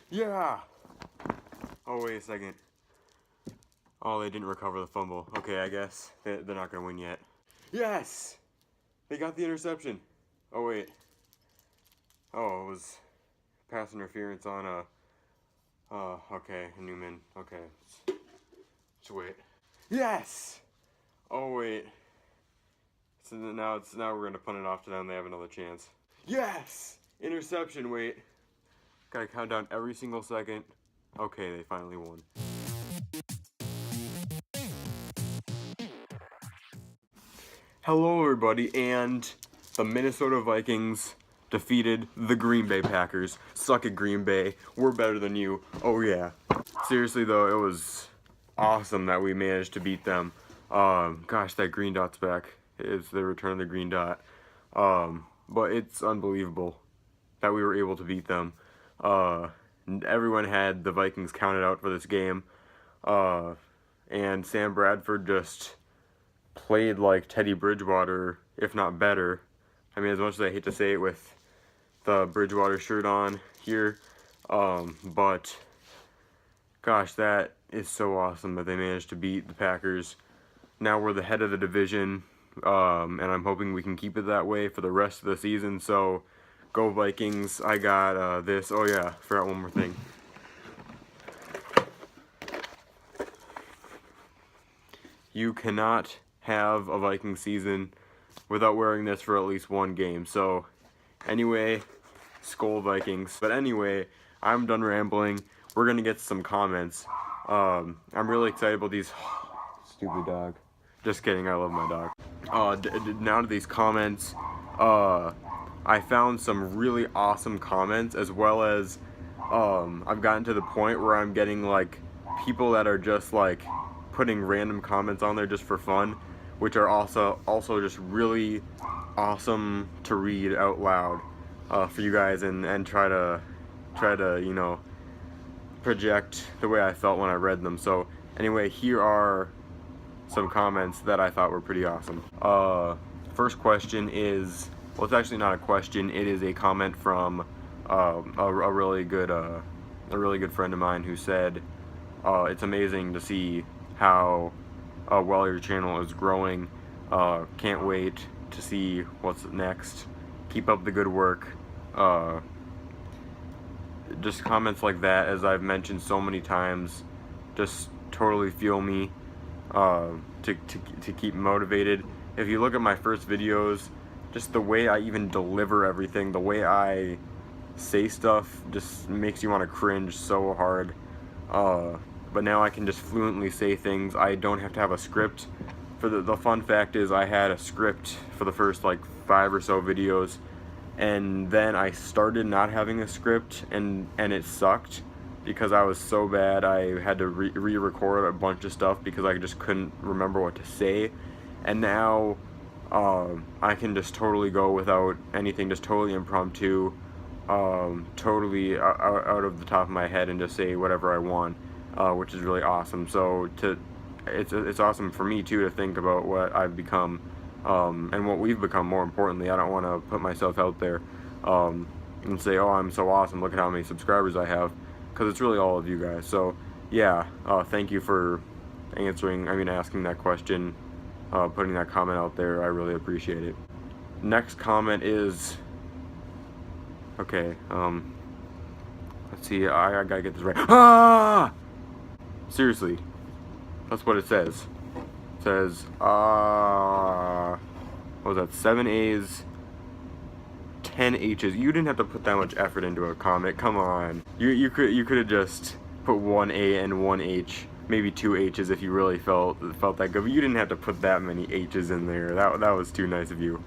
Yeah! Oh, wait a second. Oh, they didn't recover the fumble. Okay, I guess they're not going to win yet. Yes! They got the interception. Oh, wait. Oh, it was pass interference on okay, Newman. Okay. Let's wait. Yes! Oh, wait. So now we're going to punt it off to them. They have another chance. Yes! Interception, wait. Gotta count down every single second. Okay, they finally won. Hello, everybody, and the Minnesota Vikings defeated the Green Bay Packers. Suck it, Green Bay. We're better than you. Oh, yeah. Seriously, though, it was awesome that we managed to beat them. Gosh, that green dot's back. It's the return of the green dot. But it's unbelievable that we were able to beat them. Everyone had the Vikings counted out for this game. And Sam Bradford just played like Teddy Bridgewater, if not better. I mean, as much as I hate to say it with the Bridgewater shirt on here, but gosh, that is so awesome that they managed to beat the Packers. Now we're the head of the division, and I'm hoping we can keep it that way for the rest of the season. So, go Vikings. I got this. Oh yeah, forgot one more thing. You cannot have a Viking season without wearing this for at least one game. So, anyway, Skol Vikings. But anyway, I'm done rambling. We're going to get some comments. I'm really excited about these... Stupid dog. Just kidding, I love my dog. Now to these comments. I found some really awesome comments, as well as I've gotten to the point where I'm getting like people that are just like putting random comments on there just for fun, which are also just really awesome to read out loud for you guys and try to you know, project the way I felt when I read them. So anyway, here are some comments that I thought were pretty awesome. First question is, well, it's actually not a question. It is a comment from a really good friend of mine who said, "It's amazing to see how well your channel is growing. Can't wait to see what's next. Keep up the good work." Just comments like that, as I've mentioned so many times, just totally fuel me to keep motivated. If you look at my first videos, just the way I even deliver everything, the way I say stuff just makes you want to cringe so hard. But now I can just fluently say things. I don't have to have a script. For the fun fact is, I had a script for the first like 5 or so videos, and then I started not having a script, and it sucked because I was so bad. I had to re-record a bunch of stuff because I just couldn't remember what to say. And now I can just totally go without anything, just totally impromptu, totally out of the top of my head, and just say whatever I want, which is really awesome. So it's awesome for me too to think about what I've become, and what we've become. More importantly, I don't want to put myself out there and say, "Oh, I'm so awesome, look at how many subscribers I have," because it's really all of you guys. So yeah, thank you for asking that question, putting that comment out there. I really appreciate it. Next comment is, okay, let's see, I gotta get this right. Ah! Seriously, that's what it says. It says, what was that, 7 A's, 10 H's. You didn't have to put that much effort into a comment, come on. You could have just put 1 A and 1 H, maybe 2 H's if you really felt that good, but you didn't have to put that many H's in there. That was too nice of you.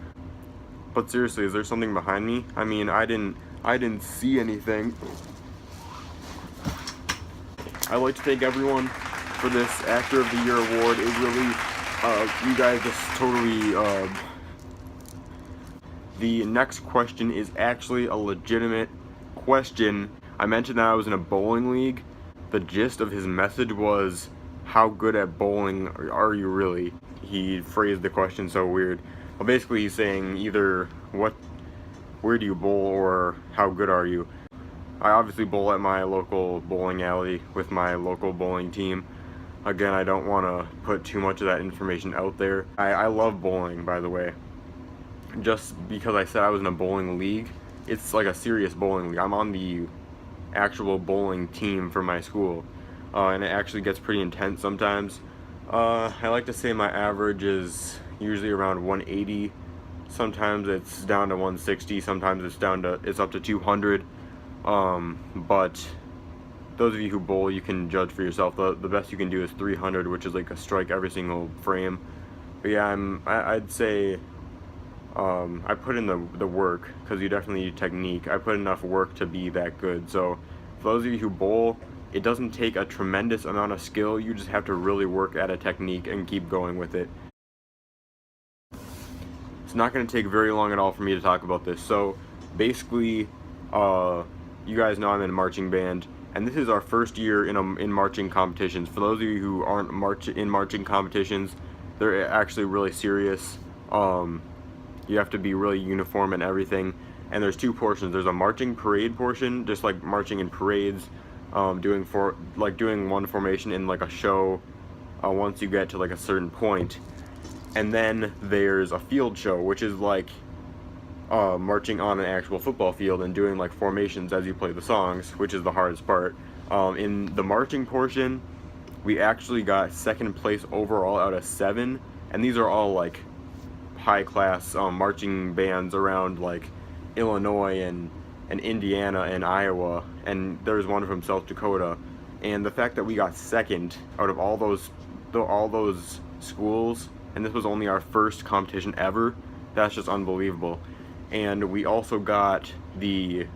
But seriously, is there something behind me? I mean, I didn't see anything. I'd like to thank everyone for this Actor of the Year award. It really, you guys just totally, The next question is actually a legitimate question. I mentioned that I was in a bowling league. The gist of his message was, how good at bowling are you really? He phrased the question so weird. Well, basically he's saying either where do you bowl, or how good are you? I obviously bowl at my local bowling alley with my local bowling team. Again, I don't want to put too much of that information out there. I love bowling, by the way. Just because I said I was in a bowling league, it's like a serious bowling league. I'm on the actual bowling team for my school, and it actually gets pretty intense sometimes. I like to say my average is usually around 180. Sometimes it's down to 160. Sometimes it's up to 200. But those of you who bowl, you can judge for yourself. The best you can do is 300, which is like a strike every single frame. But yeah, I'd say I put in the work, because you definitely need technique. I put enough work to be that good. So for those of you who bowl, it doesn't take a tremendous amount of skill. You just have to really work at a technique and keep going with it. It's not going to take very long at all for me to talk about this. So basically, you guys know I'm in a marching band, and this is our first year in marching competitions. For those of you who aren't in marching competitions, they're actually really serious. You have to be really uniform and everything. And there's two portions. There's a marching parade portion, just like marching in parades, doing one formation in like a show. Once you get to like a certain point. And then there's a field show, which is like marching on an actual football field and doing like formations as you play the songs, which is the hardest part. In the marching portion, we actually got second place overall out of 7, and these are all like high class marching bands around like Illinois and Indiana and Iowa, and there's one from South Dakota. And the fact that we got second out of all those schools, and this was only our first competition ever, that's just unbelievable. And we also got the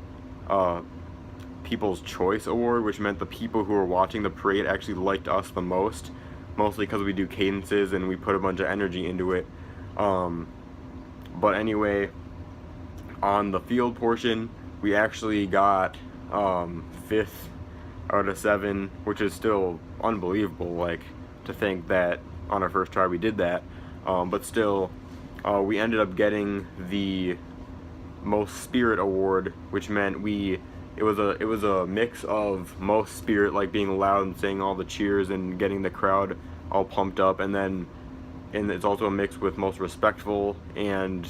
People's Choice Award, which meant the people who were watching the parade actually liked us the most, mostly because we do cadences and we put a bunch of energy into it. But anyway, on the field portion, we actually got 5th out of 7, which is still unbelievable, like, to think that on our first try we did that. But still, we ended up getting the Most Spirit Award, which meant it was a mix of most spirit, like being loud and saying all the cheers and getting the crowd all pumped up, and it's also a mix with most respectful and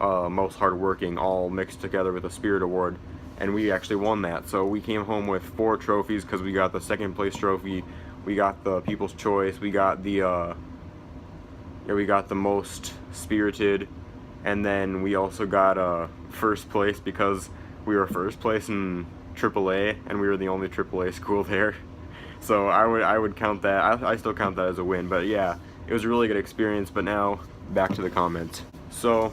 most hardworking, all mixed together with a Spirit Award. And we actually won that. So we came home with 4 trophies, because we got the second place trophy, we got the People's Choice, we got the most spirited, and then we also got first place, because we were first place in AAA, and we were the only AAA school there. So I would count that. I still count that as a win. But yeah, it was a really good experience. But now back to the comments. So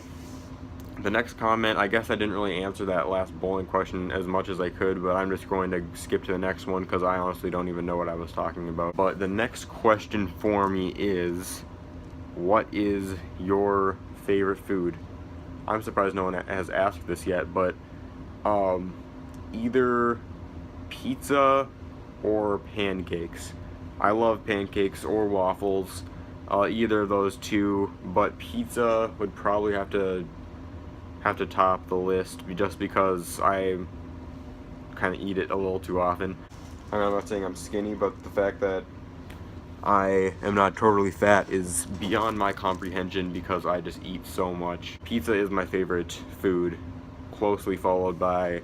the next comment, I guess I didn't really answer that last bowling question as much as I could, but I'm just going to skip to the next one because I honestly don't even know what I was talking about. But the next question for me is, what is your favorite food? I'm surprised no one has asked this yet, but either pizza or pancakes. I love pancakes or waffles, either of those two, but pizza would probably have to top the list, just because I kind of eat it a little too often. I'm not saying I'm skinny, but the fact that I am not totally fat is beyond my comprehension, because I just eat so much. Pizza is my favorite food, closely followed by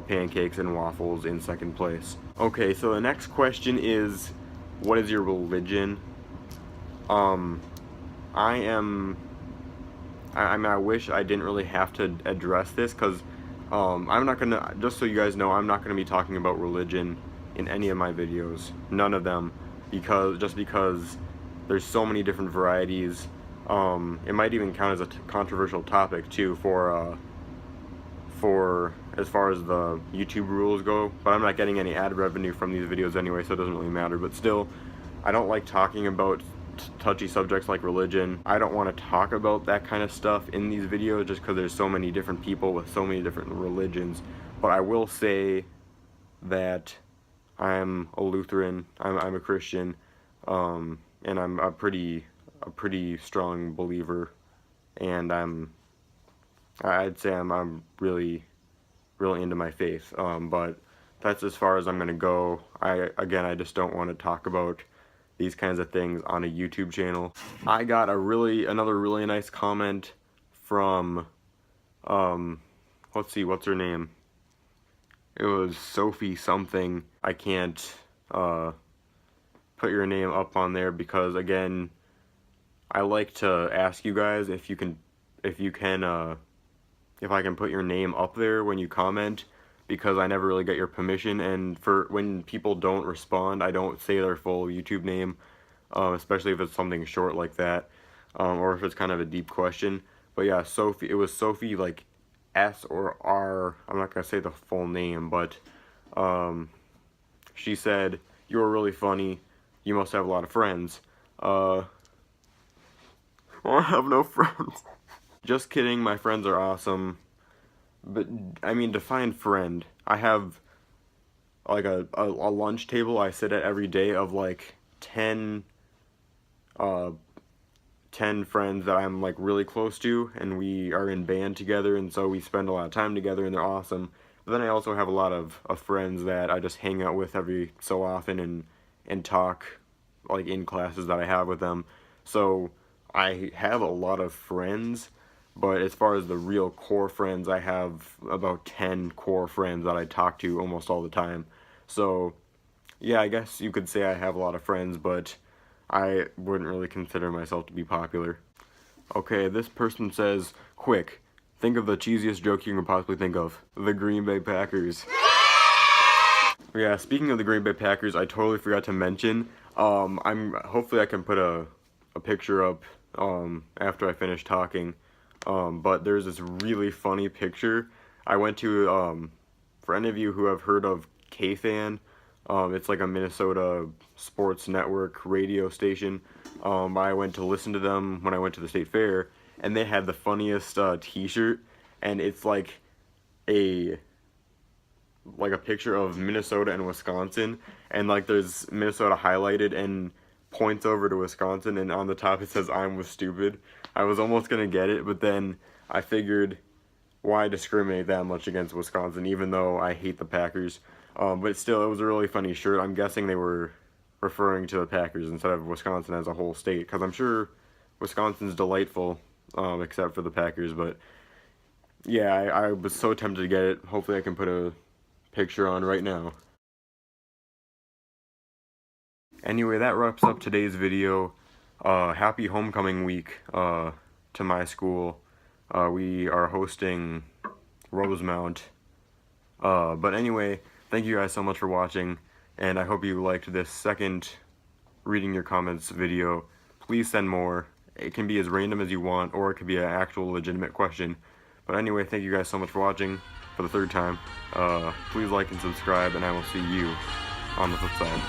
pancakes and waffles in second place. Okay, so the next question is, what is your religion? I wish I didn't really have to address this, because I'm not gonna, just so you guys know, I'm not gonna be talking about religion in any of my videos, none of them, because there's so many different varieties. It might even count as a controversial topic too for as far as the YouTube rules go, but I'm not getting any ad revenue from these videos anyway, so it doesn't really matter. But still, I don't like talking about touchy subjects like religion. I don't want to talk about that kind of stuff in these videos, just because there's so many different people with so many different religions. But I will say that I'm a Lutheran, I'm a Christian, and I'm a pretty strong believer, and I'd say I'm really really into my faith. But that's as far as I'm gonna go. I just don't want to talk about these kinds of things on a YouTube channel. I got another really nice comment from let's see, what's her name? It was Sophie something. I can't put your name up on there because, again, I like to ask you guys if I can put your name up there when you comment, because I never really get your permission, and for when people don't respond, I don't say their full YouTube name, especially if it's something short like that, or if it's kind of a deep question. But yeah, Sophie, it was Sophie, like S or R, I'm not gonna say the full name, but she said, "You were really funny, you must have a lot of friends." I have no friends. Just kidding, my friends are awesome. But, I mean, define friend. I have, like, a lunch table I sit at every day of, like, 10 friends that I'm, like, really close to, and we are in band together, and so we spend a lot of time together, and they're awesome. But then I also have a lot of friends that I just hang out with every so often and talk, like, in classes that I have with them. So I have a lot of friends, but as far as the real core friends, I have about 10 core friends that I talk to almost all the time. So yeah, I guess you could say I have a lot of friends, but I wouldn't really consider myself to be popular. Okay, this person says, "Quick, think of the cheesiest joke you can possibly think of. The Green Bay Packers." Yeah, speaking of the Green Bay Packers, I totally forgot to mention, hopefully I can put a picture up after I finish talking. But there's this really funny picture. I went to, for any of you who have heard of KFan, it's like a Minnesota sports network radio station. I went to listen to them when I went to the state fair, and they had the funniest t-shirt, and it's like a picture of Minnesota and Wisconsin, and like there's Minnesota highlighted and points over to Wisconsin, and on the top it says, "I'm with stupid." I was almost gonna get it, but then I figured, why discriminate that much against Wisconsin, even though I hate the Packers. But still, it was a really funny shirt. I'm guessing they were referring to the Packers instead of Wisconsin as a whole state, because I'm sure Wisconsin's delightful, except for the Packers. But yeah, I was so tempted to get it. Hopefully I can put a picture on right now. Anyway, that wraps up today's video. Happy homecoming week to my school. We are hosting Rosemount. But anyway, thank you guys so much for watching, and I hope you liked this second reading your comments video. Please send more. It can be as random as you want, or it could be an actual legitimate question. But anyway, thank you guys so much for watching for the third time. Please like and subscribe, and I will see you on the flip side.